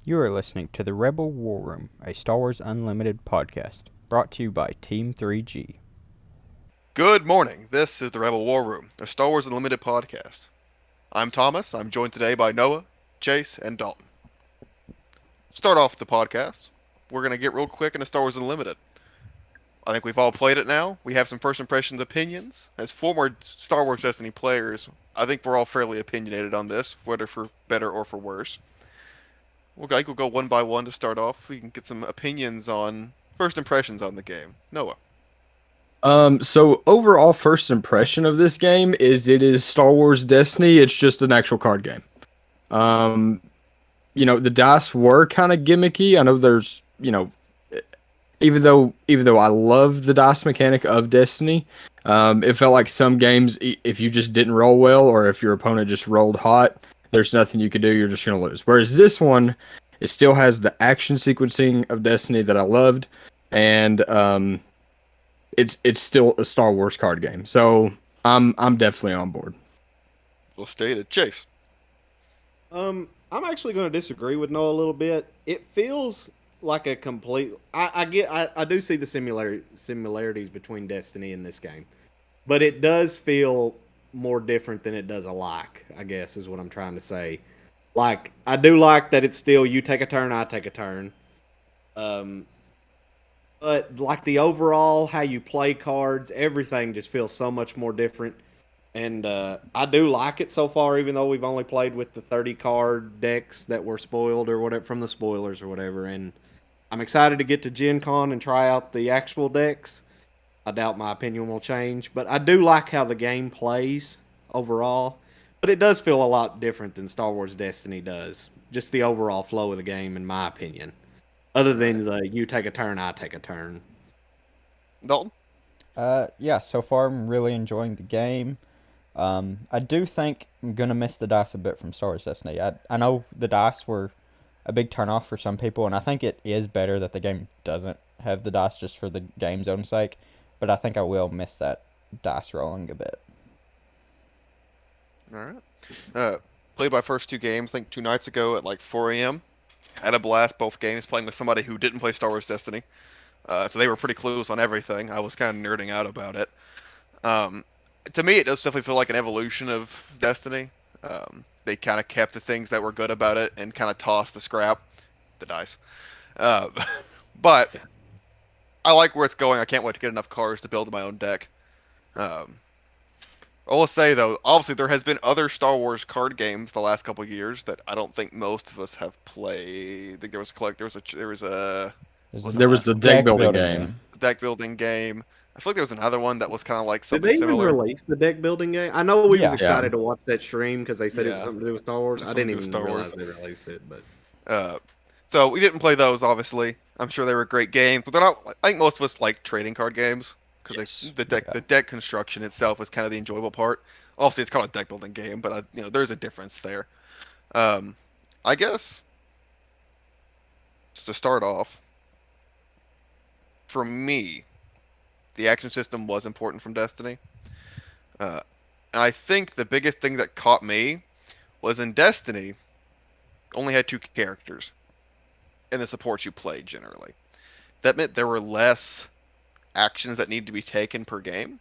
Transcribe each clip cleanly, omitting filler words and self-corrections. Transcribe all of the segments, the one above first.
You are listening to the Rebel War Room, a Star Wars Unlimited podcast, brought to you by Team 3G. Good morning. This is the Rebel War Room, a Star Wars Unlimited podcast. I'm Thomas. I'm joined today by Noah, Chase, and Dalton. Start off the podcast. We're going to get real quick into Star Wars Unlimited. I think we've all played it now. We have some first impressions opinions. As former Star Wars Destiny players, I think we're all fairly opinionated on this, whether for better or for worse. We'll go one by one to start off. We can get some opinions on first impressions on the game. Noah. So overall first impression of this game is it is Star Wars Destiny. It's just an actual card game. Um, the dice were kind of gimmicky. I know there's, even though I love the dice mechanic of Destiny, it felt like some games, if you just didn't roll well or if your opponent just rolled hot, there's nothing you can do. You're just going to lose. Whereas this one, it still has the action sequencing of Destiny that I loved. And, it's still a Star Wars card game. So I'm definitely on board. Well stated. Chase. I'm actually going to disagree with Noah a little bit. It feels like a complete. I do see the similarities between Destiny and this game, but it does feel more different than it does alike. I guess is what I'm trying to say. Like I do like that it's still you take a turn, I take a turn. Um, but like the overall how you play cards, everything just feels so much more different. And I do like it so far, even though we've only played with the 30 card decks that were spoiled or whatever from the spoilers or whatever. And I'm excited to get to Gen Con and try out the actual decks. I doubt my opinion will change, but I do like how the game plays overall. But it does feel a lot different than Star Wars Destiny does. Just the overall flow of the game, in my opinion. Other than the you take a turn, I take a turn. Dalton. Yeah, so far I'm really enjoying the game. I do think I'm going to miss the dice a bit from Star Wars Destiny. I know the dice were a big turnoff for some people, and I think it is better that the game doesn't have the dice just for the game's own sake, but I think I will miss that dice rolling a bit. All right. Played my first two games, I think 2 nights ago at like 4 a.m. Had a blast both games playing with somebody who didn't play Star Wars Destiny. So they were pretty clueless on everything. I was kind of nerding out about it. Um, to me, it does definitely feel like an evolution of Destiny. They kind of kept the things that were good about it and kind of tossed the dice. Uh, but I like where it's going. I can't wait to get enough cards to build my own deck. Um, I will say though, obviously there has been other Star Wars card games the last couple of years that I don't think most of us have played. I think there was a There's was a that There was last the one? deck building game. Deck building game. I feel like there was another one that was kind of like Did something they even similar. release the deck building game? I know we was Yeah. Yeah. excited to watch that stream because they said it was Yeah, something to do with Star Wars. I something didn't to do with even Star realize Wars. they released it, but Uh, so we didn't play those, obviously. I'm sure they were great games, but they're not. I think most of us like trading card games because Yes. Yeah. the deck construction itself is kind of the enjoyable part. Obviously, it's called a deck building game, but there's a difference there. Um, I guess just to start off, for me, the action system was important from Destiny. Uh, and I think the biggest thing that caught me was in Destiny only had two characters and the supports you played generally. That meant there were less actions that need to be taken per game.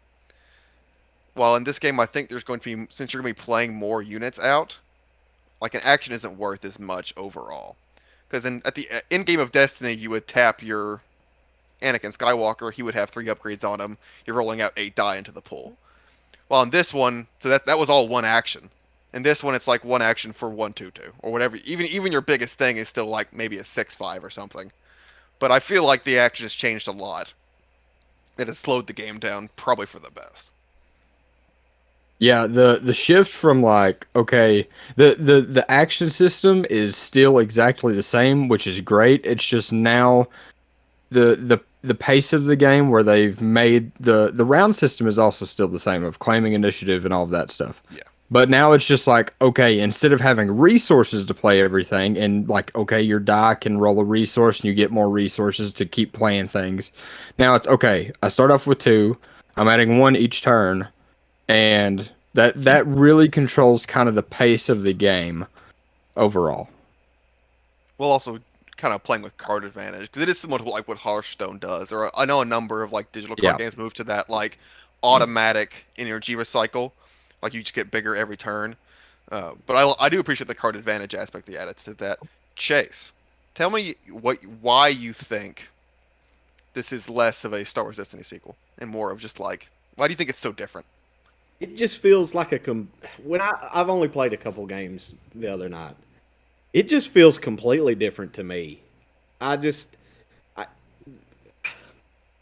While in this game, I think there's going to be, since you're going to be playing more units out, like an action isn't worth as much overall. Because at the end game of Destiny, you would tap your Anakin Skywalker, he would have 3 upgrades on him. You're rolling out 8 die into the pool. While in this one, so that was all one action. In this one, it's like one action for 1/2/2 or whatever. Even your biggest thing is still like maybe a 6/5 or something. But I feel like the action has changed a lot. It has slowed the game down, probably for the best. Yeah, the shift from like, okay, the action system is still exactly the same, which is great. It's just now the pace of the game where they've made the round system is also still the same of claiming initiative and all of that stuff. Yeah. But now it's just like, okay, instead of having resources to play everything and like, okay, your die can roll a resource and you get more resources to keep playing things. Now it's okay, I start off with two, I'm adding one each turn, and that really controls kind of the pace of the game overall. well, also kind of playing with card advantage because it is similar to like what Hearthstone does. Or I know a number of like digital card games move to that like automatic energy recycle, like you just get bigger every turn. But I do appreciate the card advantage aspect they added to that. Chase, tell me why you think this is less of a Star Wars Destiny sequel and more of just like why do you think it's so different? It just feels like when I've only played a couple games the other night. It just feels completely different to me. I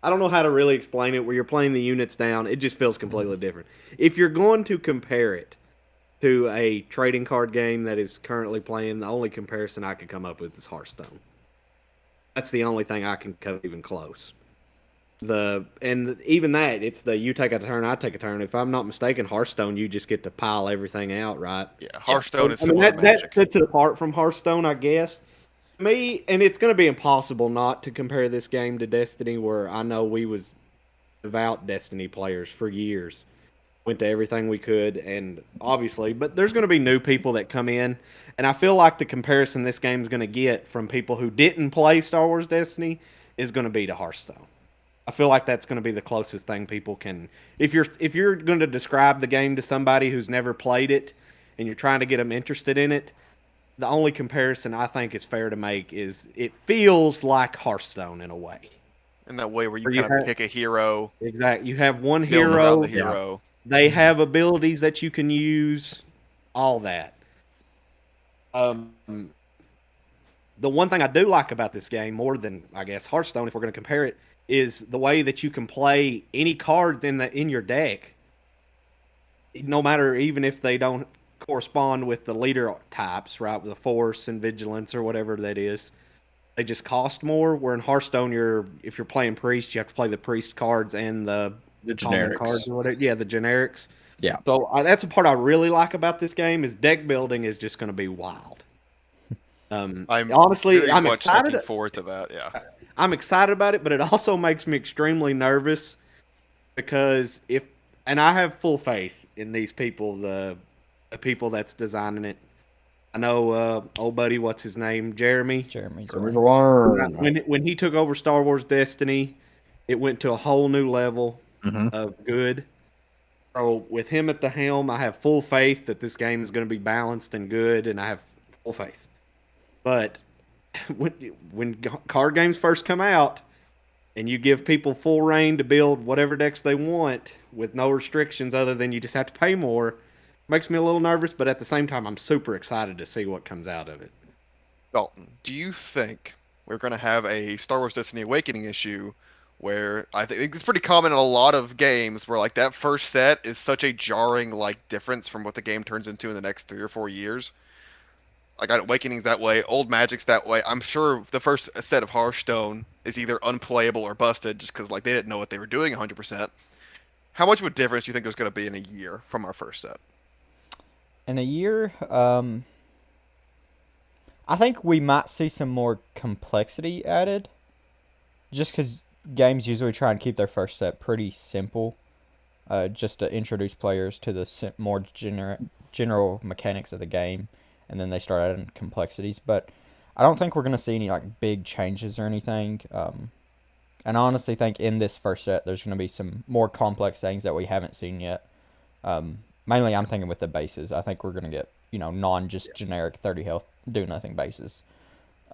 I don't know how to really explain it. Where you're playing the units down, it just feels completely different. If you're going to compare it to a trading card game that is currently playing, the only comparison I could come up with is Hearthstone. That's the only thing I can come even close. And even that, it's you take a turn, I take a turn. If I'm not mistaken, Hearthstone, you just get to pile everything out, right? Yeah, Hearthstone is I mean, similar to that Magic. sets it apart from Hearthstone, I guess. Me, and it's going to be impossible not to compare this game to Destiny, where I know we was devout Destiny players for years. Went to everything we could, and obviously, but there's going to be new people that come in, and I feel like the comparison this game is going to get from people who didn't play Star Wars Destiny is going to be to Hearthstone. I feel like that's going to be the closest thing people can. If you're going to describe the game to somebody who's never played it, and you're trying to get them interested in it, the only comparison I think is fair to make is it feels like Hearthstone in a way. In that way where you Where you kind of have- pick a hero, Exactly. You have one build around hero. the hero. They have abilities that you can use. All that. The one thing I do like about this game more than I guess Hearthstone, if we're going to compare it, is the way that you can play any cards in your deck, no matter even if they don't correspond with the leader types, right? With the Force and Vigilance or whatever that is, they just cost more. Where in Hearthstone, if you're playing Priest, you have to play the Priest cards and the common generics. cards or whatever. Yeah, the generics. Yeah. So that's a part I really like about this game is deck building is just going to be wild. I'm Honestly, very I'm much excited. looking forward to that. Yeah. I'm excited about it, but it also makes me extremely nervous because and I have full faith in these people, the people that's designing it. I know old buddy, what's his name, Jeremy. Jeremy's When he took over Star Wars Destiny, it went to a whole new level of good. So with him at the helm, I have full faith that this game is going to be balanced and good, and I have full faith. But when card games first come out, and you give people full reign to build whatever decks they want with no restrictions other than you just have to pay more, makes me a little nervous. But at the same time, I'm super excited to see what comes out of it. Dalton, do you think we're going to have a Star Wars Destiny Awakening issue where I think it's pretty common in a lot of games where like that first set is such a jarring like difference from what the game turns into in the next 3 or 4 years? Like Awakening's that way, Old Magic's that way. I'm sure the first set of Hearthstone is either unplayable or busted just because like they didn't know what they were doing 100%. How much of a difference do you think there's going to be in a year from our first set? In a year, I think we might see some more complexity added. Just because games usually try and keep their first set pretty simple, just to introduce players to the more general mechanics of the game, and then they start adding complexities. But I don't think we're going to see any like big changes or anything. And I honestly think in this first set, there's going to be some more complex things that we haven't seen yet. Mainly, I'm thinking with the bases. I think we're going to get, just generic 30 health, do nothing bases.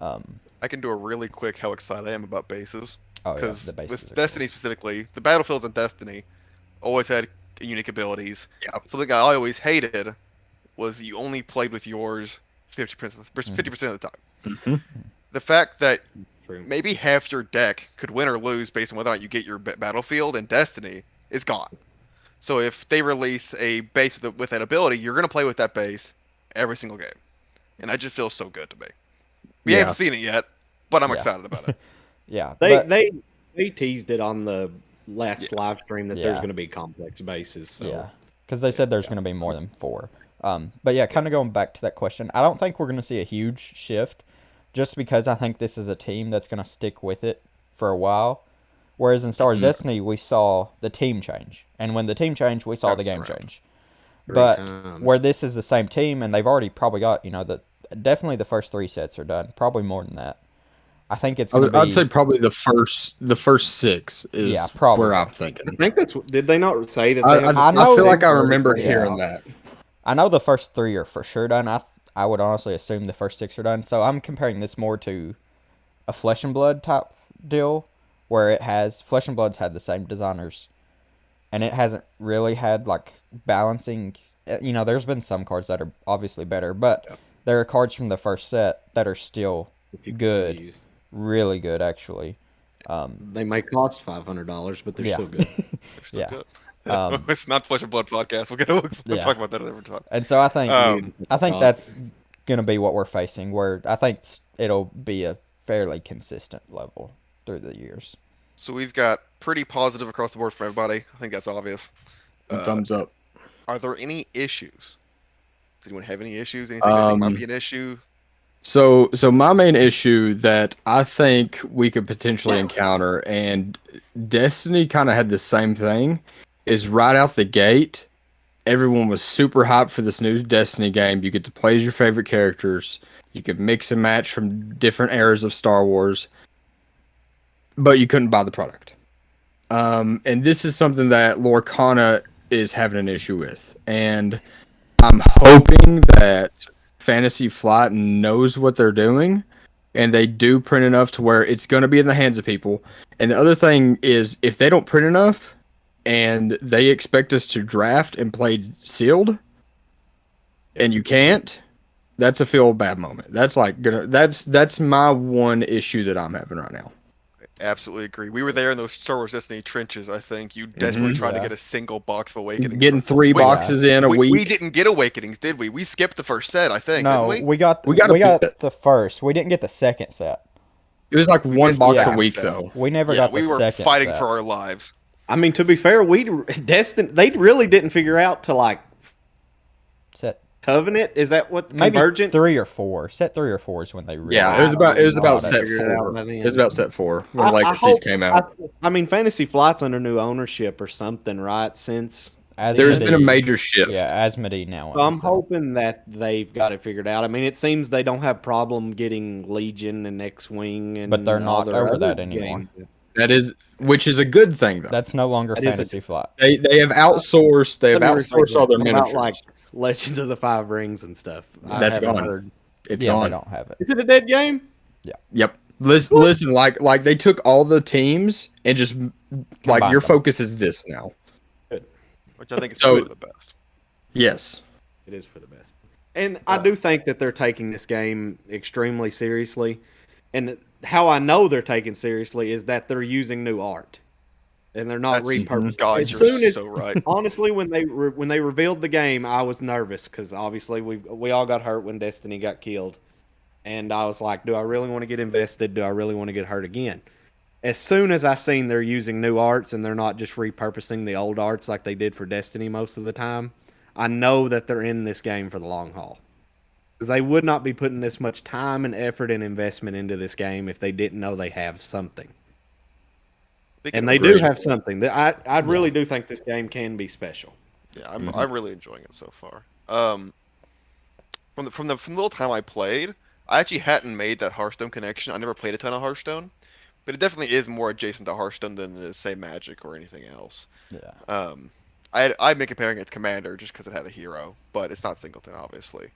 I can do a really quick how excited I am about bases. Oh, yeah, Because the bases with are Destiny specifically, the battlefields in Destiny always had unique abilities. Yeah. Something I always hated was you only played with yours 50% of the time. Mhm. The fact that True. maybe half your deck could win or lose based on whether or not you get your battlefield in Destiny is gone. So if they release a base with that ability, you're going to play with that base every single game. And that just feels so good to me. We Yeah. haven't seen it yet, but I'm Yeah. excited about it. Yeah, They teased it on the last live stream that Yeah. there's going to be complex bases. So. yeah, because they said there's going to be more than 4. But yeah, kind of going back to that question, I don't think we're going to see a huge shift, just because I think this is a team that's going to stick with it for a while. Whereas in Star Wars Destiny, we saw the team change, and when the team changed, we saw the game That's right. change. 3 But times. where this is the same team, and they've already probably got definitely the first 3 sets are done. Probably more than that. I think it's gonna I'd be. say probably the first 6 is Yeah, probably. where I'm I thinking. think that's. Did they not say that they I, have? I, I know- I feel like I already remember figured it hearing out? that. I know the first 3 are for sure done. I would honestly assume the first 6 are done. So I'm comparing this more to a Flesh and Blood type deal, where it has Flesh and Blood's had the same designers, and it hasn't really had like balancing. You know, there's been some cards that are obviously better, but Yeah. there are cards from the first set that are still If you good, use. really good actually. They may cost $500, but they're Yeah. still good. They're still Yeah. good. It's not Flesh and Blood podcast. We'll Yeah. talk about that another time. And so I think I think God. that's gonna be what we're facing. Where I think it'll be a fairly consistent level through the years. So we've got pretty positive across the board for everybody. I think that's obvious. Thumbs up. Are there any issues? Does anyone have any issues? Anything they think might be an issue? So my main issue that I think we could potentially encounter, and Destiny kind of had the same thing, is right out the gate, everyone was super hyped for this new Destiny game. You get to play as your favorite characters. You could mix and match from different eras of Star Wars, but you couldn't buy the product. And this is something that Lorcana is having an issue with, and I'm hoping that Fantasy Flight knows what they're doing, and they do print enough to where it's going to be in the hands of people. And the other thing is, if they don't print enough, and they expect us to draft and play sealed, and you can't, that's a feel bad moment. That's like that's my one issue that I'm having right now. Absolutely agree. We were there in those Star Wars Destiny trenches. I think you desperately tried to Yeah. get a single box of Awakenings. Getting 3 Wait, boxes in a week. We didn't get Awakenings, did we? We skipped the first set, I think. No, didn't we? we got We got a bit. the first. We didn't get the second set. It was like one missed box the a week second though. We never Yeah, got the we were second fighting set. for our lives. I mean, to be fair, Destiny. They really didn't figure out to like Set Covenant. Is that what maybe Convergent? 3 or 4. Set 3 or 4 is when they really. Yeah, it was about set figured it out 4. by then. It was about set 4 when I Legacies hope- came out. I mean, Fantasy Flight's under new ownership or something, right? Since There's been a Asmodee- major shift. Yeah, Asmodee now. so I'm owns it. hoping that they've got it figured out. I mean, it seems they don't have problem getting Legion and X-wing and But they're all not their over other that anymore. games. That is, which is a good thing though. That's no longer That is a- Fantasy Flight. They have outsourced. They have Let me rephrase outsourced all their that. miniatures. About like Legends of the Five Rings and stuff. I That's haven't gone. heard. It's Yeah, they gone. don't have it. Is it a dead game? Yep. Listen, like they took all the teams and just like Combined your them. focus is this now. Which I think is So- for the best. Yes. It is for the best. And I do think that they're taking this game extremely seriously. And how I know they're taking seriously is that they're using new art. And they're not That's- repurposing. God, as you're soon as, so right. honestly, when they revealed the game, I was nervous because obviously we all got hurt when Destiny got killed. And I was like, do I really want to get invested? Do I really want to get hurt again? As soon as I seen they're using new arts and they're not just repurposing the old arts like they did for Destiny most of the time, I know that they're in this game for the long haul. Because they would not be putting this much time and effort and investment into this game if they didn't know they have something. Speaking And of they great- do have something. I really do think this game can be special. Yeah, I'm really enjoying it so far. From the little time I played, I actually hadn't made that Hearthstone connection. I never played a ton of Hearthstone, but it definitely is more adjacent to Hearthstone than it is, say, Magic or anything else. Yeah. I'd been comparing it to Commander just because it had a hero, but it's not Singleton, obviously.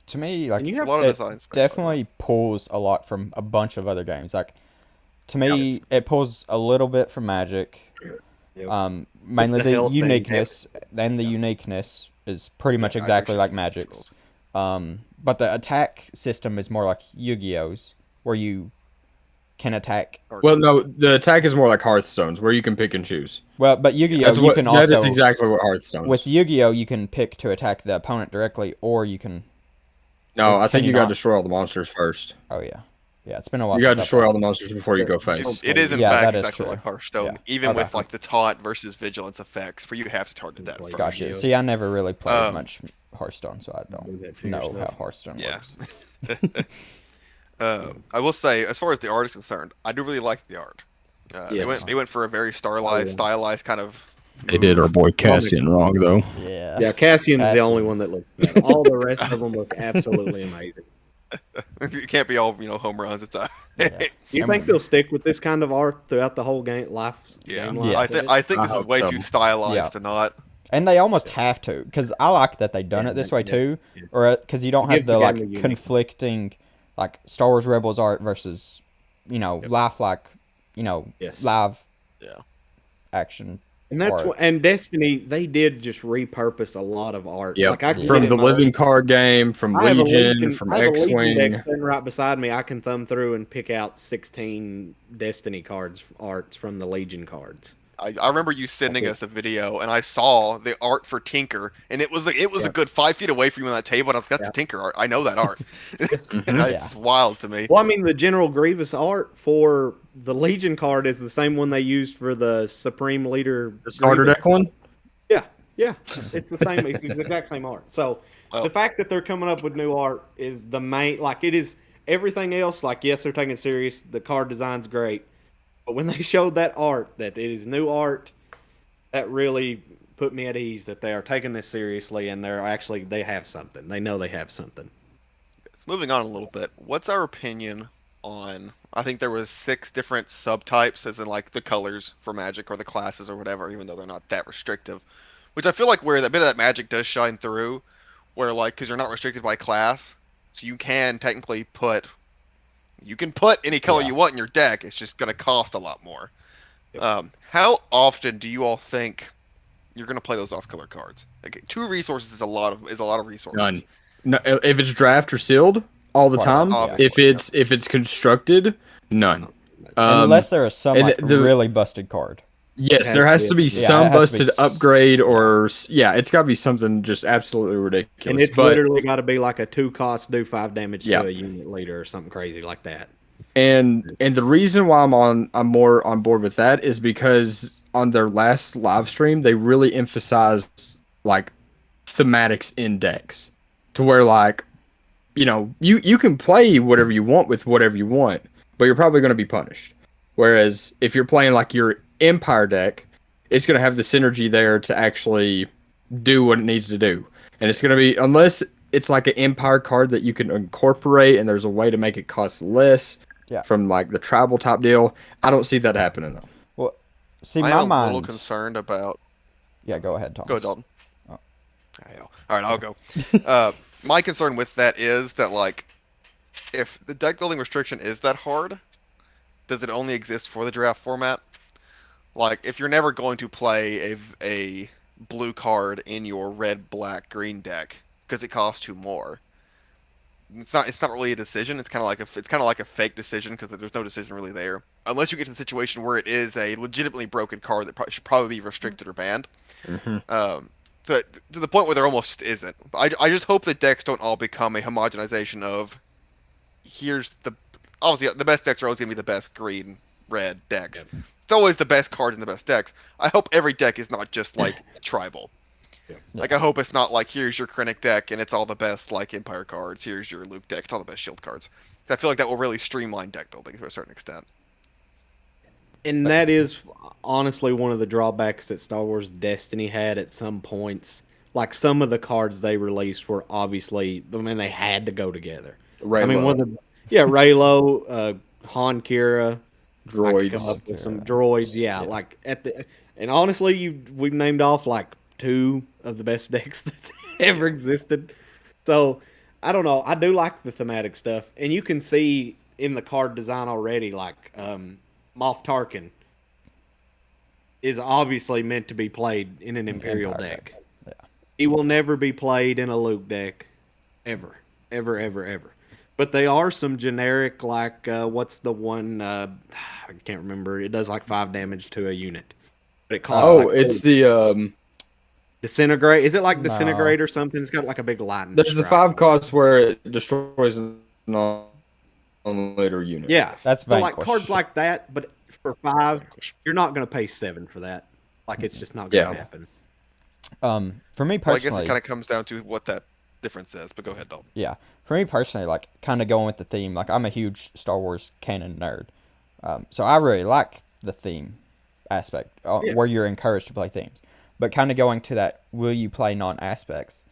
To me, like And you A have lot of it design space. definitely pulls a lot from a bunch of other games. Like to me, Yes. it pulls a little bit from Magic. Yep. Mainly the the health thing, uniqueness, and the uniqueness is pretty much I exactly appreciate like that. Magic's. But the attack system is more like Yu-Gi-Oh's, where you can attack. Well, no, the attack is more like Hearthstone's, where you can pick and choose. Well, but Yu-Gi-Oh, That's you what. can That also is exactly what Hearthstone. with is. Yu-Gi-Oh, you can pick to attack the opponent directly, or you can. No, I can think you you got to not? destroy all the monsters first. Oh yeah, it's been a while. You got to since I've destroy played. all the monsters before you go face. It is in Yeah, fact that is exactly true. like Hearthstone, Yeah. even Okay. with like the taunt versus vigilance effects, where you have to target that first. Gotcha. Yu-Gi-Oh. See, I never really played Um, much Hearthstone, so I Do don't that for know yourself. how Hearthstone Yeah. works. I will say, as far as the art is concerned, I do really like the art. Yes. They went for a very Oh, yeah. stylized kind of They did our boy Cassian wrong though. Yeah. Yeah, Cassian's the only one that Cassian's- looks bad. All the rest of them look absolutely amazing. It can't be all home runs. It's Yeah. You think they'll stick with this kind of art throughout the whole game life? yeah. Game life Yeah. I of think it? I think I this is hope way so. too stylized Yeah. to not. And they almost have to, because I like that they've done Yeah, it this yeah, way too, yeah. or because you don't It have gives the the game like a unique- conflicting, like Star Wars Rebels art versus, life like, Yes. live Yeah. action. And that's art. what, and Destiny, they did just repurpose a lot of art. Yep. Like I can From get the in my- living card game, from I have a Legion, from I have a Legion X-Wing. deck sitting right beside me. I can thumb through and pick out 16 Destiny cards, arts from the Legion cards. I remember you sending Okay. us a video, and I saw the art for Tinker, and it was a Yeah. good 5 feet away from you on that table, and I was like, that's Yeah. the Tinker art. I know that art. Mhm. And Yeah. it's wild to me. Well, I mean, the General Grievous art for the Legion card is the same one they used for the Supreme Leader. The starter Grievous. deck one. Yeah, it's the same. It's the exact same art. So Oh. the fact that they're coming up with new art is the main. Like it is everything else. Like yes, they're taking it serious. The card design's great, but when they showed that art, that it is new art, that really put me at ease that they are taking this seriously and they have something. They know they have something. So moving on a little bit, what's our opinion on? I think there was 6 different subtypes, as in like the colors for Magic or the classes or whatever, even though they're not that restrictive. Which I feel like where that bit of that magic does shine through, where like because you're not restricted by class, so you can technically put any color Yeah. you want in your deck. It's just going to cost a lot more. Yep. How often do you all think you're going to play those off-color cards? Like 2 resources is a lot of resources. None. No, if it's draft or sealed, all the Right. time. Yeah. If it's constructed, none. Unless there is some and like the- really busted card. Yes, It has there to has be- to be Yeah, some it has to be busted upgrade or it's got to be something just absolutely ridiculous. And it's but, literally got to be like a 2 cost, do 5 damage Yeah. to a unit leader or something crazy like that. and the reason why I'm more on board with that is because on their last live stream they really emphasized like thematics in decks to where like you can play whatever you want with whatever you want, but you're probably going to be punished. Whereas if you're playing like your Empire deck, it's going to have the synergy there to actually do what it needs to do. And it's going to be, unless it's like an Empire card that you can incorporate and there's a way to make it cost less Yeah. from like the tribal type deal, I don't see that happening though. Well, see, I'm my a little mind. concerned about. Yeah, go ahead, Thomas. Go, Dalton. Oh. I know. All right, I'll go. My concern with that is that like, if the deck building restriction is that hard, does it only exist for the draft format? Like, if you're never going to play a blue card in your red, black, green deck because it costs 2 more, it's not really a decision. It's kind of like a fake decision because there's no decision really there, unless you get to the situation where it is a legitimately broken card that should probably be restricted or banned. To the point where there almost isn't. I just hope that decks don't all become a homogenization of obviously the best decks are always gonna be the best green red decks. Yep. It's always the best cards and the best decks. I hope every deck is not just like tribal. Yep. Like I hope it's not like here's your Krennic deck and it's all the best like Empire cards. Here's your Luke deck. It's all the best Shield cards. I feel like that will really streamline deck building to a certain extent. And that is honestly one of the drawbacks that Star Wars Destiny had at some points. Like some of the cards they released were obviously, they had to go together. Right. I mean, Raylo, Han Kira, I could come droids. up with some droids. Yeah, like and honestly, we've named off like 2 of the best decks that's ever existed. So I don't know. I do like the thematic stuff, and you can see in the card design already, like Moff Tarkin is obviously meant to be played in an Imperial Empire deck. Yeah. He will never be played in a Luke deck, ever, ever, ever, ever. But they are some generic, like what's the one? I can't remember. It does like 5 damage to a unit, but it costs. Oh, like it's 4. the Disintegrate. Is it like No. Disintegrate or something? It's got like a big lightning. there's the strike. 5 cost where it destroys an on later unit. Yeah, That's so like Vanquish. cards like that, but for 5, you're not going to pay 7 for that. Like it's just not going to Yeah. happen. For me Well, I guess personally, it kind of comes down to what that difference is. But go ahead, Dalton. yeah, for me personally, like kind of going with the theme. Like I'm a huge Star Wars canon nerd, so I really like the theme aspect, Yeah. where you're encouraged to play themes. But kind of going to that, will you play non-aspects?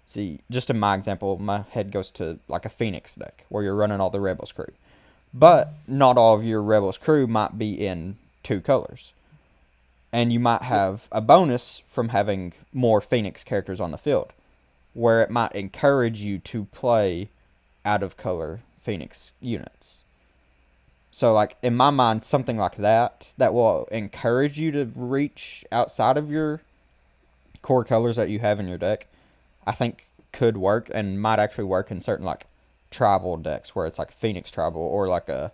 See, just in my example, my head goes to like a Phoenix deck, where you're running all the Rebels crew. But not all of your Rebels crew might be in 2 colors. And you might have a bonus from having more Phoenix characters on the field, where it might encourage you to play out of color Phoenix units. So, like, in my mind, something like that will encourage you to reach outside of your core colors that you have in your deck, I think could work and might actually work in certain, like, tribal decks where it's like Phoenix tribal or like a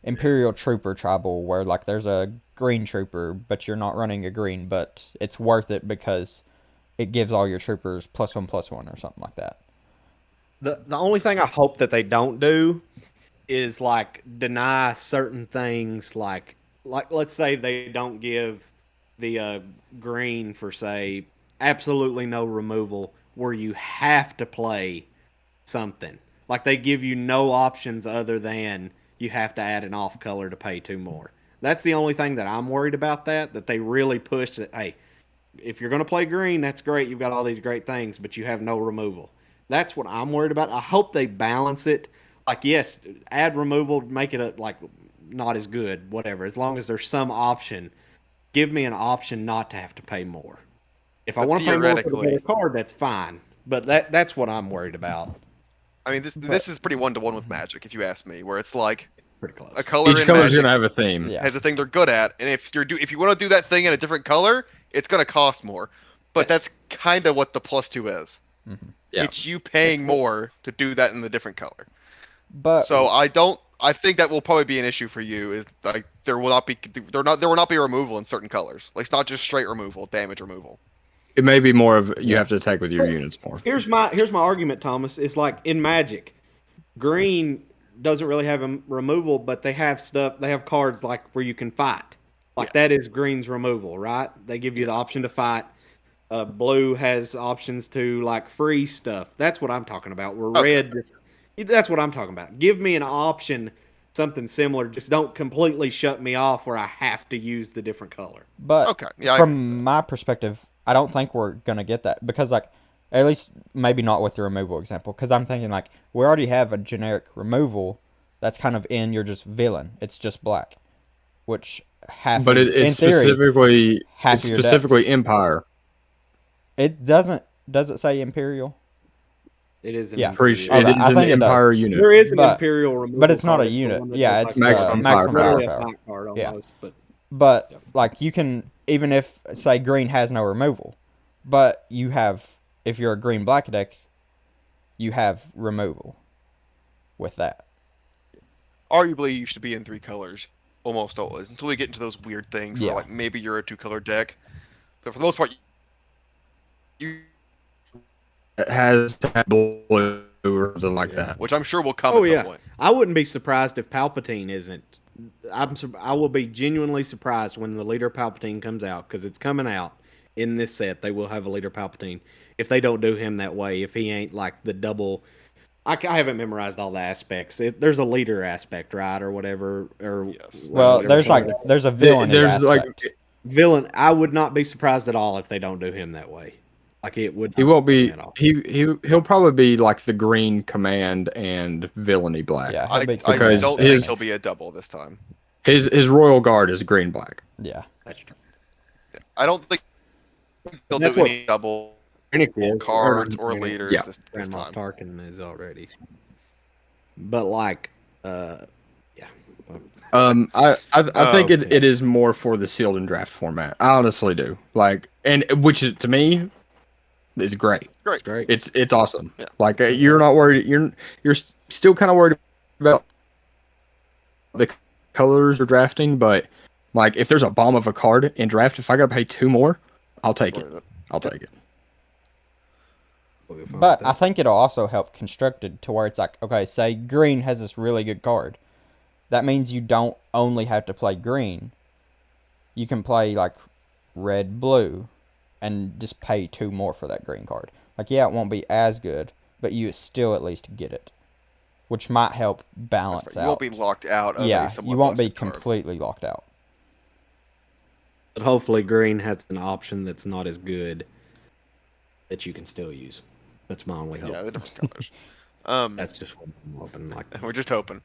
Imperial Trooper tribal where, like, there's a green trooper, but you're not running a green, but it's worth it because it gives all your troopers +1/+1 or something like that. The only thing I hope that they don't do is like deny certain things, like let's say they don't give the green for say absolutely no removal, where you have to play something. Like they give you no options other than you have to add an off color to pay 2 more. That's the only thing that I'm worried about. That they really push that. Hey, if you're going to play green, that's great. You've got all these great things, but you have no removal. That's what I'm worried about. I hope they balance it. Like, yes, add removal, make it like not as good, whatever. As long as there's some option, give me an option not to have to pay more. If I But want to pay more for the theoretically- better card, that's fine. But that's what I'm worried about. I mean, this is pretty 1-to-1 with Magic, if you ask me, where it's like Pretty close. a color Each in color's Magic gonna have a theme. Yeah. has a thing they're good at, and if you want to do that thing in a different color, it's going to cost more. But Yes. that's kind of what the +2 is. Yeah. It's you paying more to do that in the different color. But So I think that will probably be an issue for you. Is like there will not be removal in certain colors. Like it's not just straight removal, damage removal. It may be more of you have to attack with your units more. Here's my argument, Thomas. It's like in Magic, green doesn't really have a removal, but they have stuff. They have cards like where you can fight. Like that is green's removal, right? They give you the option to fight. Blue has options to like free stuff. That's what I'm talking about. Where Okay. red, that's what I'm talking about. Give me an option, something similar. Just don't completely shut me off where I have to use the different color. But Okay, yeah, I from my perspective, I don't think we're gonna get that because, like, at least maybe not with the removal example. Because I'm thinking like we already have a generic removal that's kind of in your just villain. It's just black, which half. But in it's theory, specifically half it's of your specifically decks. Empire. It doesn't. Does it say Imperial? It is an Yeah. Pretty easy- sure it Okay, is I an think it does. Empire unit. There is an But- Imperial removal, but it's not card. a the unit. one that Yeah, does, it's like, Maximum maximum literally firepower. a fight card Yeah. almost. But But Yep. like you can, even if say green has no removal, but you have, if you're a green black deck, you have removal with that. Arguably, you should be in 3 colors almost always until we get into those weird things Yeah. where like maybe you're a 2-color deck. But for the most part, you It has to have blue or something like that. which I'm sure will come Oh, at yeah. some point. I wouldn't be surprised if Palpatine isn't. I will be genuinely surprised when the Leader Palpatine comes out, because it's coming out in this set. They will have a Leader Palpatine. If they don't do him that way, if he ain't like the double. I haven't memorized all the aspects. There's a leader aspect, right, or whatever, or Yes. Well, whatever there's color. like there's a villain There's like aspect. Villain. I would not be surprised at all if they don't do him that way. Like it would. he not won't bother me be at all. he'll probably be like the green command and villainy black. Yeah, I he'll be don't Because think his- he'll be a double this time. His royal guard is green black. Yeah. That's true. I don't think he'll That's do what- any double Granted, cards or Granted, leaders Yeah. this Grand Moff time. Tarkin is already. But like, yeah. I think Oh, it is more for the sealed and draft format. I honestly do. Like, and which is to me is great. It's great. It's awesome. Yeah. Like you're not worried. You're still kind of worried about the colors or drafting, but like if there's a bomb of a card in draft, if I gotta pay 2 more, I'll take it. I'll take it. We'll go find But that. I think it'll also help constructed to where it's like, okay, say green has this really good card. That means you don't only have to play green. You can play like red, blue, and just pay 2 more for that green card. Like, yeah, it won't be as good, but you still at least get it, which might help balance You out. won't be locked out of Yeah, a somewhat you won't be busted card. completely locked out. But hopefully, green has an option that's not as good that you can still use. That's my only hope. Yeah, the different colors. That's just what I'm hoping. Like, We're just hoping.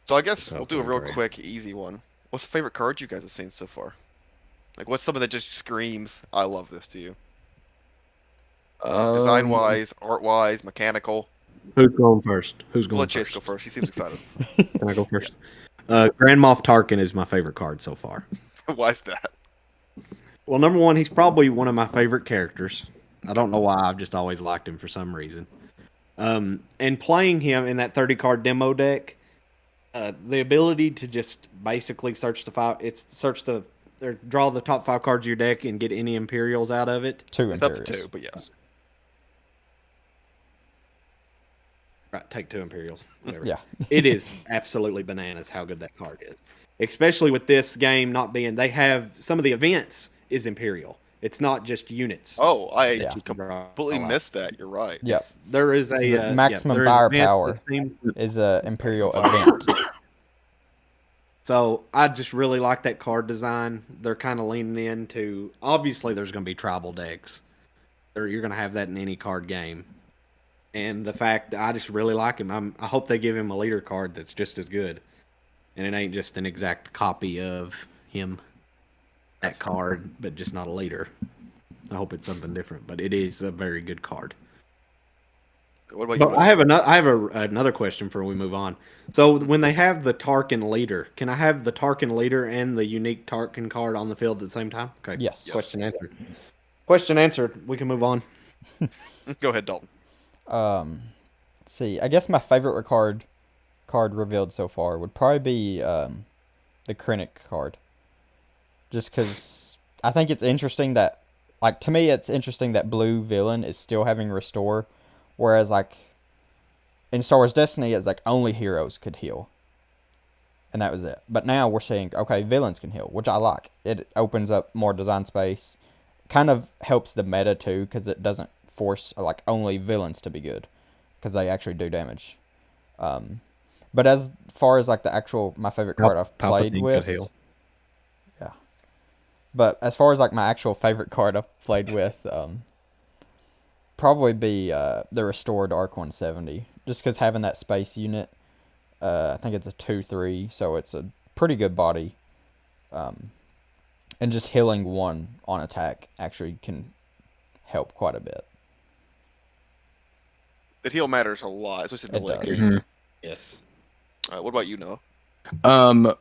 So I guess Just we'll do a hoping, real Greg. quick, easy one. What's the favorite card you guys have seen so far? Like, what's something that just screams, "I love this" to you? Design wise, art wise, mechanical. who's going first? Who's We'll going let Chase first? go first. He seems excited. Can I go first? Grand Moff Tarkin is my favorite card so far. Why is that? Well, number one, he's probably one of my favorite characters. I don't know why. I've just always liked him for some reason. And playing him in that 30 card demo deck, the ability to just basically draw the top 5 cards of your deck and get any Imperials out of it. 2 It's up Imperials. to 2, but yes. Right, take 2 Imperials. Whatever. Yeah. It is absolutely bananas how good that card is. Especially with this game not being, they have some of the events is Imperial. It's not just units. Oh, I Yeah. completely missed that. You're right. Yep. Yes, there is The a maximum there is firepower. events that seem- Is a Imperial event. So I just really like that card design. They're kind of leaning into. Obviously, there's going to be tribal decks. You're going to have that in any card game. And the fact I just really like him. I hope they give him a leader card that's just as good, and it ain't just an exact copy of him. That card, but just not a leader. I hope it's something different, but it is a very good card. What about But you? I have another question before we move on. So when they have the Tarkin leader, can I have the Tarkin leader and the unique Tarkin card on the field at the same time? Okay. Yes. Question answered. Question answered. We can move on. Go ahead, Dalton. Let's see. I guess my favorite card revealed so far would probably be the Krennic card. Just because I think it's interesting that, like, to me, it's interesting that blue villain is still having restore, whereas, like, in Star Wars Destiny, it's like only heroes could heal. And that was it. But now we're seeing, okay, villains can heal, which I like. It opens up more design space. Kind of helps the meta, too, because it doesn't force, like, only villains to be good, because they actually do damage. But as far as, like, my favorite card I've played Palpatine with... could heal. Yeah. But as far as, like, my actual favorite card I've played with, probably be the restored Arc 170. Just because having that space unit, I think it's a 2/3, so it's a pretty good body. And just healing 1 on attack actually can help quite a bit. The heal matters a lot, especially in the It late does. game. Yes. What about you, Noah?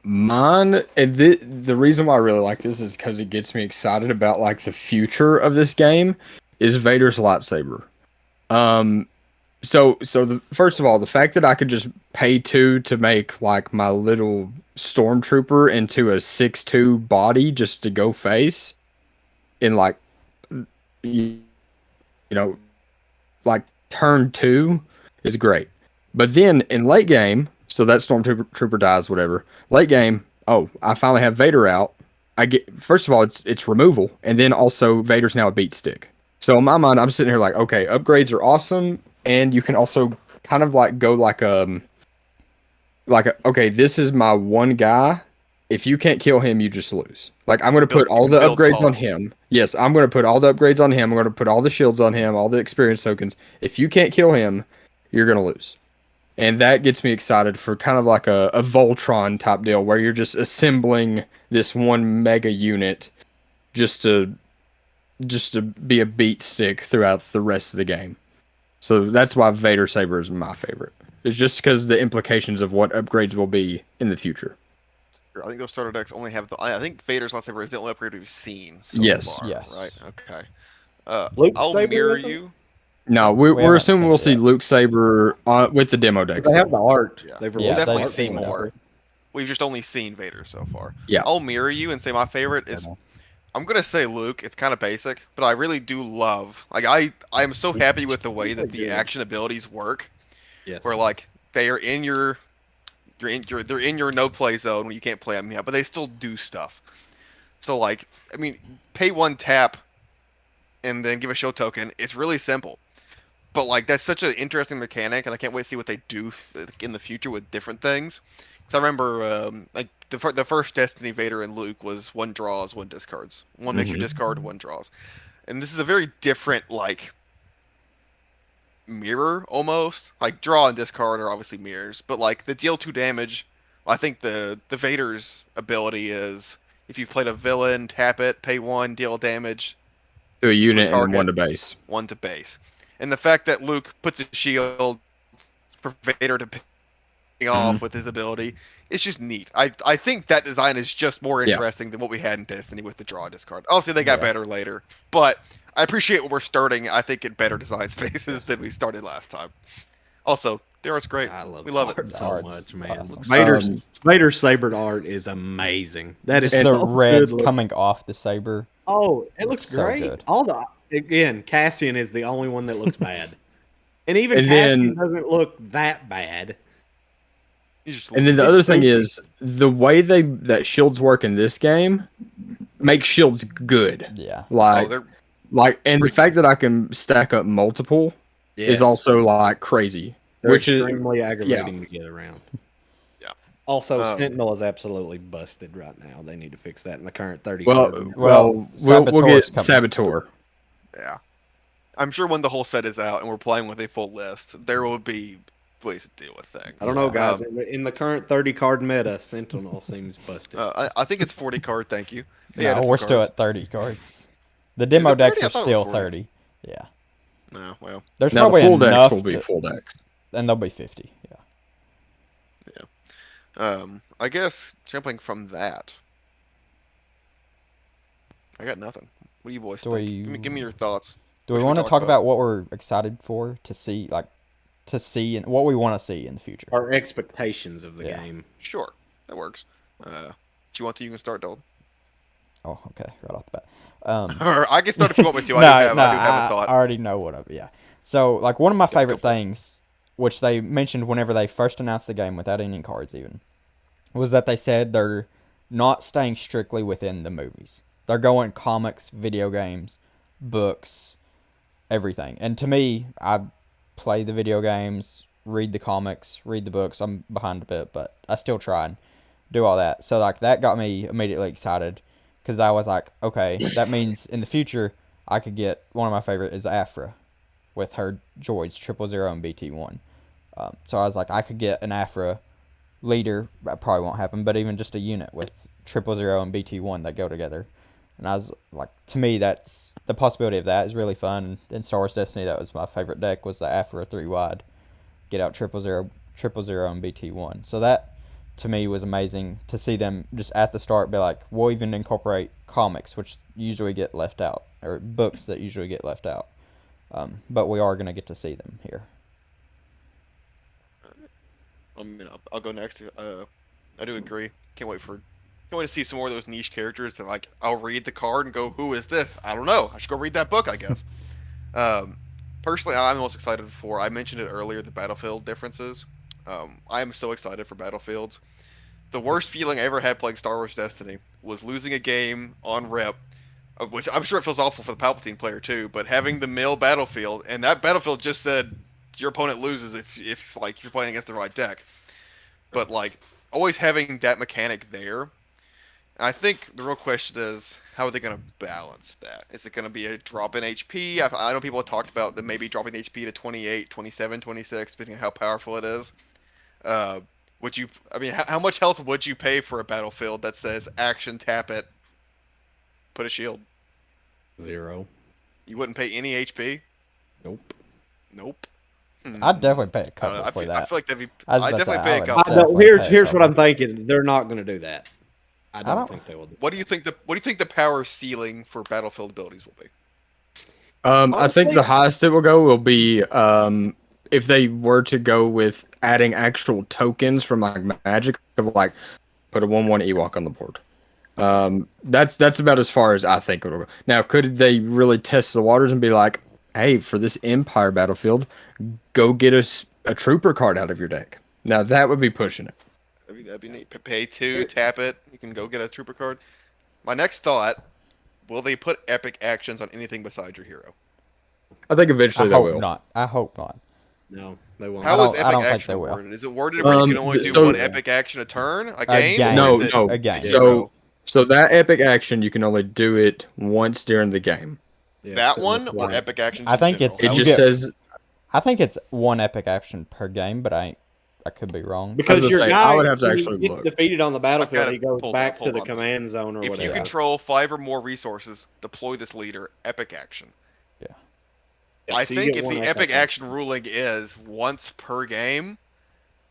Mine, and the reason why I really like this is because it gets me excited about like the future of this game is Vader's lightsaber. So first of all, the fact that I could just pay 2 to make like my little stormtrooper into a 6'2" body just to go face in like you know like turn 2 is great. But then in late game, so that stormtrooper dies, whatever. Late game, oh, I finally have Vader out. I get first of all, it's removal, and then also Vader's now a beat stick. So in my mind, I'm sitting here like, okay, upgrades are awesome, and you can also kind of like go like okay, this is my one guy. If you can't kill him, you just lose. Like I'm gonna put all the build upgrades tall. on him. Yes, I'm gonna put all the upgrades on him. I'm gonna put all the shields on him, all the experience tokens. If you can't kill him, you're gonna lose. And that gets me excited for kind of like a Voltron type deal where you're just assembling this one mega unit just to be a beat stick throughout the rest of the game. So that's why Vader Saber is my favorite. It's just because the implications of what upgrades will be in the future. I think those starter decks only have the. I think Vader's lightsaber is the only upgrade we've seen so Yes. far. Yes. Right. Okay. Luke I'll Saber mirror with them? you. No, We we're haven't assuming seen we'll it see yet. Luke Saber with the demo decks. They have the art. Yeah. They've We'll Yeah, released definitely they've see seen more. We've just only seen Vader so far. Yeah. I'll mirror you and say my favorite is. I'm gonna say Luke. It's kind of basic, but I really do love. Like I am so happy with the way that the action abilities work. Yes. Where like they are in your, they're in your no play zone when you can't play them yet, but they still do stuff. So like, I mean, pay 1 tap, and then give a show token. It's really simple, but like that's such an interesting mechanic, and I can't wait to see what they do in the future with different things. So I remember like the first Destiny Vader and Luke was one draws, one discards. One makes you Mhm. discard, one draws. And this is a very different like mirror almost. Like draw and discard are obviously mirrors, but like the deal 2 damage, I think the Vader's ability is if you've played a villain, tap it, pay 1, deal damage To a to a unit and target, one to base. 1 to base. And the fact that Luke puts a shield for Vader to ping off with his ability, it's just neat. I think that design is just more Yeah. interesting than what we had in Destiny with the draw discard. Obviously they got Yeah. better later, but I appreciate what we're starting. I think in better design spaces than we started last time. Also, the art's great. I love We love art it. so Art's much, man. awesome. Vader's saber art is amazing. That is Just so the red good looking. coming off the saber. Oh, it looks So great. good. All the again, Cassian is the only one that looks bad, and even And Cassian then- doesn't look that bad. And then the It's other thing stupid. is the way that shields work in this game makes shields good. Yeah. Like, they're and the pretty fact that I can stack up multiple is also like crazy. They're which is extremely aggravating to get around. Yeah. Also, Um, Sentinel is absolutely busted right now. They need to fix that in the current 30. well, card. we'll Saboteur's get coming. Saboteur. yeah. I'm sure when the whole set is out and we're playing with a full list, there will be ways to deal with things. I don't know, guys. Um, In the current 30 card meta, Sentinel seems busted. I think it's 40 card. Thank you. They No, added some we're still cards. at 30 cards. The demo it 30? decks I are thought it was still 40. 30. Yeah. No, well, There's Now the probably full decks enough, will be full decks. and they'll be 50. Yeah. I guess jumping from that, I got nothing. What do you boys Do think? we- Give me your thoughts. Do What we should we want to talk talk about? about what we're excited for to see, and what we want to see in the future? Our expectations of the Yeah. game. Sure, that works. Do you want to? You can start, Dalton. Oh, okay, right off the bat. Or I can start if you want me to. No, I do have a I thought. already know what of yeah. So, like, one of my favorite things, which they mentioned whenever they first announced the game without any cards even, was that they said they're not staying strictly within the movies. They're going comics, video games, books, everything. And to me, I play the video games, read the comics, read the books. I'm behind a bit, but I still try and do all that. So, like, that got me immediately excited because I was like, okay, that means in the future I could get one of my favorite is Afra with her droids 000 and BT1. So I was like, I could get an Afra leader. That probably won't happen, but even just a unit with 000 and BT1 that go together. And I was like, to me, that's the possibility of that is really fun. In Star Wars Destiny, that was my favorite deck was the Afra 3 wide. Get out 000 and BT1. So that to me was amazing to see them just at the start be like, we'll even incorporate comics, which usually get left out, or books that usually get left out. But we are going to get to see them here. I mean, I'll go next. I do agree. Can't wait to see some more of those niche characters that like I'll read the card and go, who is this? I don't know. I should go read that book, I guess. Personally, I'm most excited for. I mentioned it earlier, the Battlefield differences. I am so excited for Battlefields. The worst feeling I ever had playing Star Wars Destiny was losing a game on rep, which I'm sure it feels awful for the Palpatine player too. But having the mill battlefield, and that battlefield just said your opponent loses if like you're playing against the right deck. But like always having that mechanic there, I think the real question is how are they going to balance that? Is it going to be a drop in HP? I know people have talked about that maybe dropping HP to 28, 27, 26, depending on how powerful it is. Would you? I mean, how much health would you pay for a battlefield that says action, tap it, put a shield? 0. You wouldn't pay any HP? Nope. Nope. I'd definitely pay a I don't couple know. I for feel, that. I feel like that'd be. I was I'd about to definitely say, pay I a would couple. definitely Here's pay a what I'm couple. thinking. They're not going to do that. I don't don't- think they will do. What do you think the power ceiling for battlefield abilities will be? I think Honestly- the highest it will go will be if they were to go with adding actual tokens from like Magic of like put a 1/1 Ewok on the board. That's about as far as I think it'll go. Now, could they really test the waters and be like, hey, for this Empire battlefield, go get a trooper card out of your deck? Now that would be pushing it. That'd be neat. Pay 2, tap it. You can go get a trooper card. My next thought: will they put epic actions on anything besides your hero? I think eventually I they hope will. not. I hope not. No, they won't. How don't- is I Epic don't think Action they will. worded? Is it worded where you can only do So- one epic action a turn, a game? game. Or No, is it no. A game. zero? So that epic action, you can only do it once during the game. Yeah, that so one that's or why- epic actions? I in think general? it's- It That You just get- says I think it's one epic action per game, but I could be wrong. Because gonna your say, guy, I would have to when he actually gets look. defeated on the battlefield, got he it goes pulled back up, to hold the on. command zone or If whatever. you control 5 or more resources, deploy this leader. Epic action. Yeah, I so you think get if one the epic action ruling is once per game,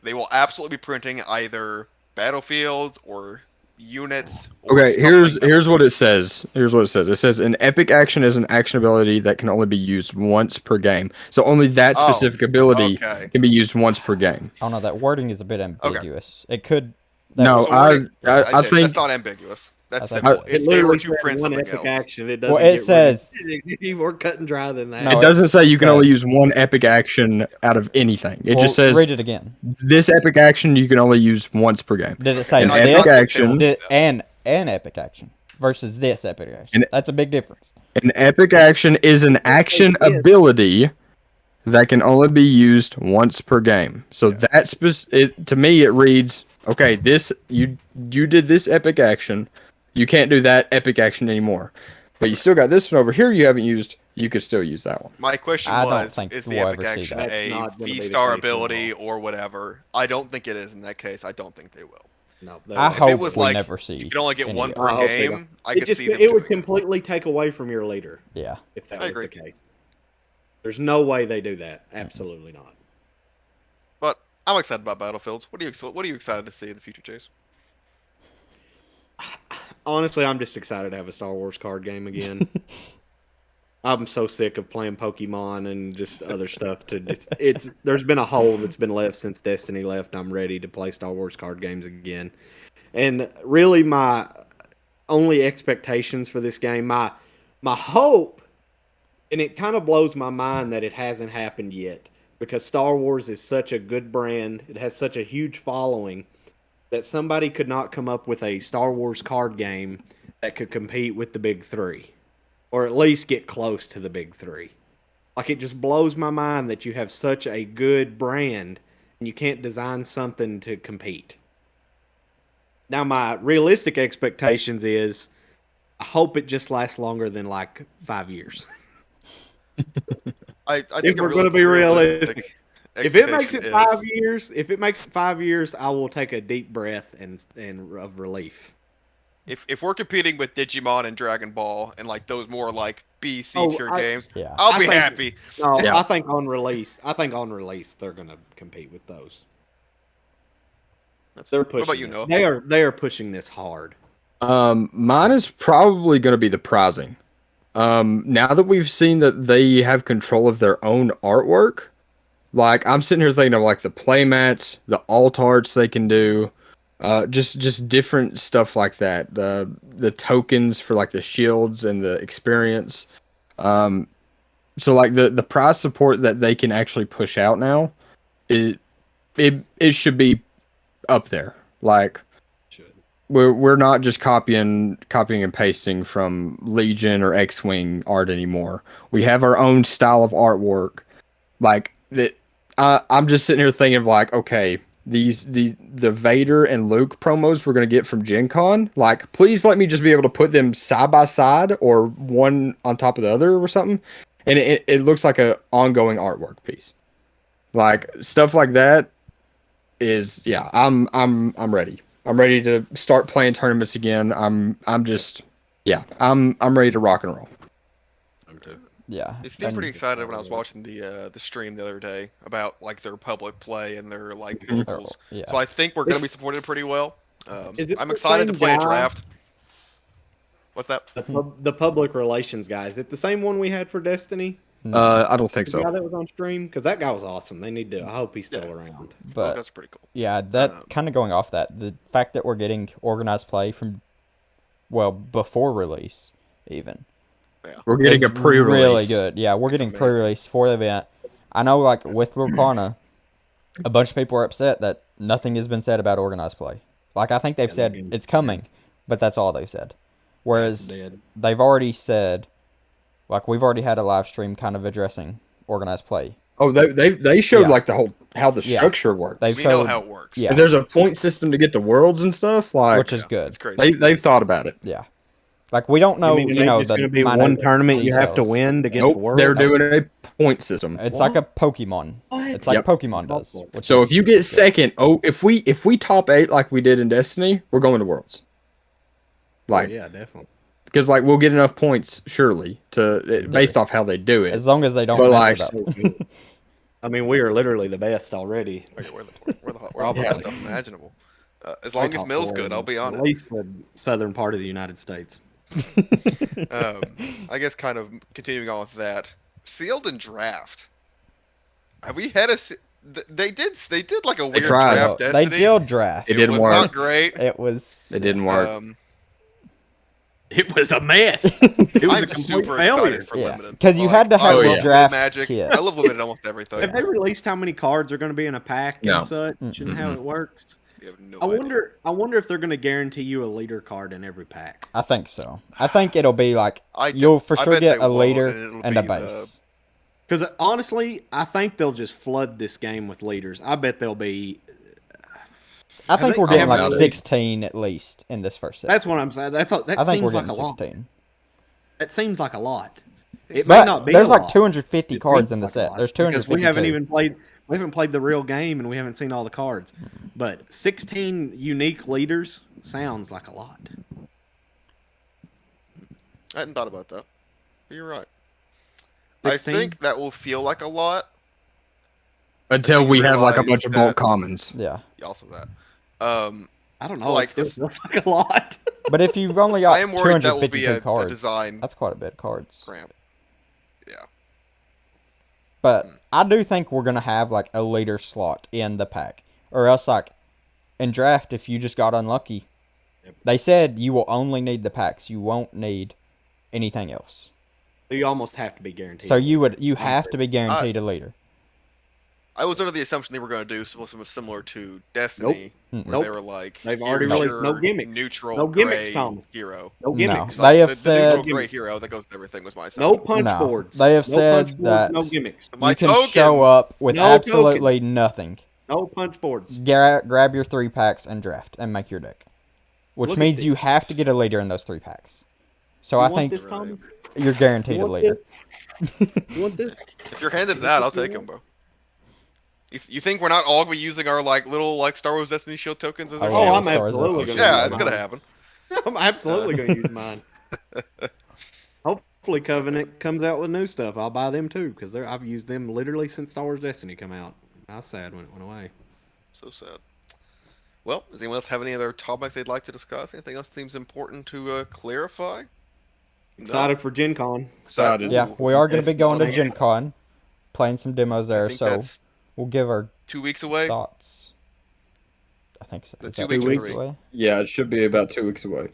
they will absolutely be printing either battlefields or units. Or okay. something that Here's will- what it says. Here's what it says. It says an epic action is an action ability that can only be used once per game. So only that Oh, specific ability okay. can be used once per game. I don't know. That wording is a bit ambiguous. It could. that No, was- So wording- I think that's not ambiguous. That's I think- simple. It If It they were literally to says print one something epic else, action. It doesn't. Well, it get says- any more cut and dry than that. No, it doesn't say you can says- only use one epic action out of anything. It Well, just says read it again. this epic action you can only use once per game. Did it say An I epic thought this? they action. will- Did, an epic action versus this epic action? And- That's a big difference. An epic action is an action It is. ability that can only be used once per game. So that's to me it reads okay. This you did this epic action, you can't do that epic action anymore, but you still got this one over here you haven't used. You could still use that one. my question I don't was: think is we'll the epic ever see action that. That's a not gonna be the V-star case ability at or whatever? I don't think it is in that case. I don't think they will. No, they I won't. If hope it was we like never see. you can only get any one of per I hope they game, don't. I It could just see them it would doing it. completely take away from your leader Yeah. if that I was agree. the case. There's no way they do that. Absolutely not. But I'm excited about Battlefields. What are you excited to see in the future, Chase? Honestly, I'm just excited to have a Star Wars card game again. I'm so sick of playing Pokemon and just other stuff. It's there's been a hole that's been left since Destiny left. I'm ready to play Star Wars card games again. And really, my only expectations for this game, my hope, and it kind of blows my mind that it hasn't happened yet because Star Wars is such a good brand. It has such a huge following that somebody could not come up with a Star Wars card game that could compete with the big three, or at least get close to the big three. Like, it just blows my mind that you have such a good brand and you can't design something to compete. Now, my realistic expectations is I hope it just lasts longer than like 5 years. I think we're gonna be realistic. If it makes it 5 years, I will take a deep breath and of relief. If we're competing with Digimon and Dragon Ball and like those more like B C Oh, tier I- games, Yeah. I'll I be think- happy. No, Yeah. I think on release they're gonna compete with those. They're pushing. about you, this. Noah? They are pushing this hard. Mine is probably going to be the prizing. Now that we've seen that they have control of their own artwork, like I'm sitting here thinking of like the playmats, the alt arts they can do, just different stuff like that. The tokens for like the shields and the experience. So like the prize support that they can actually push out now, it should be up there. Like Should. we're not just copying and pasting from Legion or X-Wing art anymore. We have our own style of artwork. Like that, I'm just sitting here thinking of like, okay, the Vader and Luke promos we're gonna get from Gen Con. Like, please let me just be able to put them side by side or one on top of the other or something, and it looks like a ongoing artwork piece. Like stuff like that is I'm ready. I'm ready to start playing tournaments again. I'm ready to rock and roll. Yeah. It seemed pretty excited when I was watching the stream the other day about like their public play and their like rules. Yeah. So I think we're gonna be supported pretty well. Is it I'm the excited to same play a guy? draft. What's that? The public relations guy. Is it the same one we had for Destiny? I don't think The guy so. that was on stream? Because that guy was awesome. They need to. I hope he's still around. But That's pretty cool. yeah, that kind of going off that, the fact that we're getting organized play from, well, before release, even. We're getting is a pre-release. really good. Yeah, we're getting amazing. pre-release for the event. I know, like with Lurkana, a bunch of people are upset that nothing has been said about organized play. Like I think they've said they- it's coming, but that's all they've said. Whereas Dead. they've already said, like we've already had a live stream kind of addressing organized play. Oh, they showed Yeah. like the whole how the Yeah. structure works. They've We know showed, how it works. yeah. And there's a point system to get the worlds and stuff. Like which is good. It's crazy. they've thought about it. Yeah. Like we don't know, mean it you ain't know, just the going to be minor one tournament you have to details. win to get Nope, to world? they're doing a point system. It's like a Pokemon. What? It's like Yep. Pokemon does. Which So is if you get good. second, if we top 8 like we did in Destiny, we're going to worlds. Like, yeah, definitely. because like we'll get enough points surely to based off how they do it. as long as they don't But, mess like, it up. I mean, we are literally the best already. We're the Probably. best stuff imaginable. As long as Mill's good, I'll be on At it. least the southern part of the United States. I guess kind of continuing on with that, sealed and draft. Have we had they did like a weird tried. draft They Destiny. did draft. It didn't was work. not great. It was. It didn't work. It was a mess. It was I'm a complete super failure. excited for Yeah, limited. because you Like, had to I have Oh, the yeah. love draft Magic. kit. I love limited in almost everything. Have they released how many cards are going to be in a pack No. and such, and how it works? You have no I idea. wonder if they're going to guarantee you a leader card in every pack. I think so. I think it'll be like I you'll for I sure bet get they a won't, leader and it'll and a be the- base. Because honestly, I think they'll just flood this game with leaders. I bet they'll be. I think they- we're getting they like have 16 at least in this first set. That's what I'm saying. That I think seems we're like getting a lot. 16. That seems like a lot. It may But not be. there's a like lot. 250 It cards seems in the like a set. lot, There's because 252. we haven't even played. We haven't played the real game, and we haven't seen all the cards. But 16 unique leaders sounds like a lot. I hadn't thought about that. You're right. I 16? think that will feel like a lot. Until you we have like a realize bunch of that- bulk commons. Yeah. Also that. I don't know. Like, It still feels like a lot. But if you've only I got am worried that will be 252 a cards, design that's quite a bit of cards. cramp. Yeah. But I do think we're gonna have like a leader slot in the pack, or else like in draft if you just got unlucky, they said you will only need the packs. You won't need anything else. You almost have to be guaranteed. So you have to be guaranteed a leader. I was under the assumption they were going to do something similar to Destiny, Nope. where Nope. they were like, They've already here's released your no gimmicks. neutral No gimmicks, gray Tom. hero. no No. gimmicks. They have the said neutral gray hero that goes with everything was my No assumption. punch No. boards. They have no said punch that- boards, no gimmicks. My You can token. show up with No absolutely nothing. No punch boards. Grab your 3 packs and draft and make your deck, which Look at means you this. have to get a leader in those 3 packs. So You I want think this, Tom? you're guaranteed You a want leader. You want this? If you're handed Is that, this I'll what you take them, bro. You think we're not all going to be using our like little like Star Wars Destiny Shield tokens as our Oh, Oh, yeah, I'm Star Wars absolutely Destiny going to yeah, use it's mine. going to happen. I'm absolutely going to use mine. Hopefully, Covenant comes out with new stuff. I'll buy them too because I've used them literally since Star Wars Destiny come out. I was sad when it went away. So sad. Well, does anyone else have any other topics they'd like to discuss? Anything else seems important to clarify? Excited for Gen Con. Excited. Yeah, we are going to be Yes, going to I Gen think- Con, playing some demos I there, think so that's we'll give our 2 weeks away. thoughts. I think so. The Is 2 that weeks or 2 3? away? Yeah, it should be about 2 weeks away.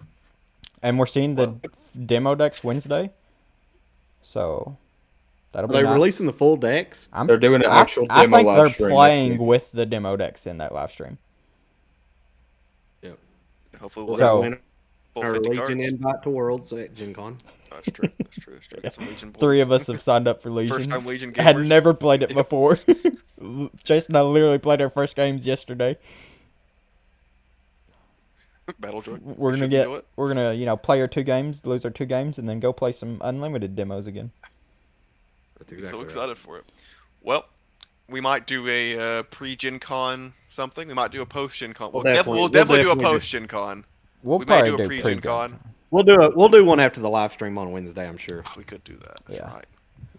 And we're seeing the Well- demo decks Wednesday, so that'll Are be they nice. releasing the full decks? They're doing an actual I demo think live they're stream next playing week. with the demo decks in that live stream. Hopefully Will we'll So- have they win full our 50 Legion cards. invite to Worlds at Gen Con? That's true. That's true. That's true. Get some Legion boys. 3 of us have signed up for First Legion. time Legion gamers. Had never played it before. Jason and I literally played our first games yesterday. Battlejoy. We're We gonna should get, do it. we're gonna play our 2 games, lose our 2 games, and then go play some unlimited demos again. That's I'm exactly so right. excited for it. Well, we might do a pre-Gen Con something. We might do a post-Gen Con. We'll definitely do a definitely do- post-Gen Con. We'll We may probably do a do pre-Gen pre-gen. con. We'll do one after the live stream on Wednesday, I'm sure. We could do that. That's Yeah. right.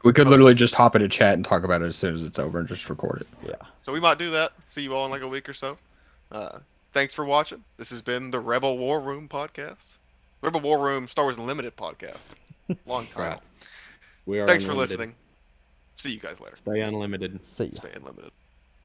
We could literally just hop into chat and talk about it as soon as it's over and just record it. Yeah. So we might do that. See you all in like a week or so. Thanks for watching. This has been the Rebel War Room podcast. Rebel War Room Star Wars Unlimited podcast. Long title. Right. We are Thanks for unlimited. listening. See you guys later. Stay unlimited. See ya. Stay unlimited.